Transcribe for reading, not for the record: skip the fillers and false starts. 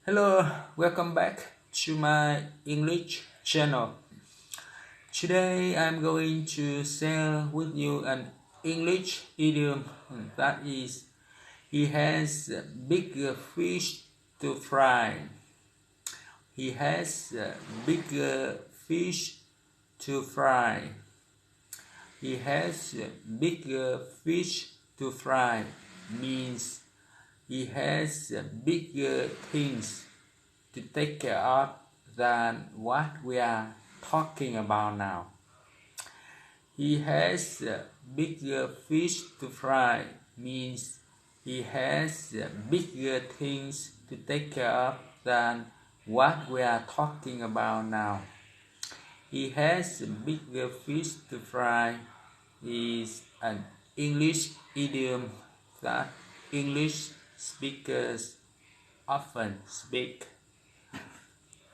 Hello, welcome back to my English channel. Today I'm going to share with you an English idiom that is, he has a bigger fish to fry. He has a bigger fish to fry. He has a bigger fish to fry means he has bigger things to take care of than what we are talking about now. He has bigger fish to fry means he has bigger things to take care of than what we are talking about now. He has bigger fish to fry is an English idiom that English speakers often speak.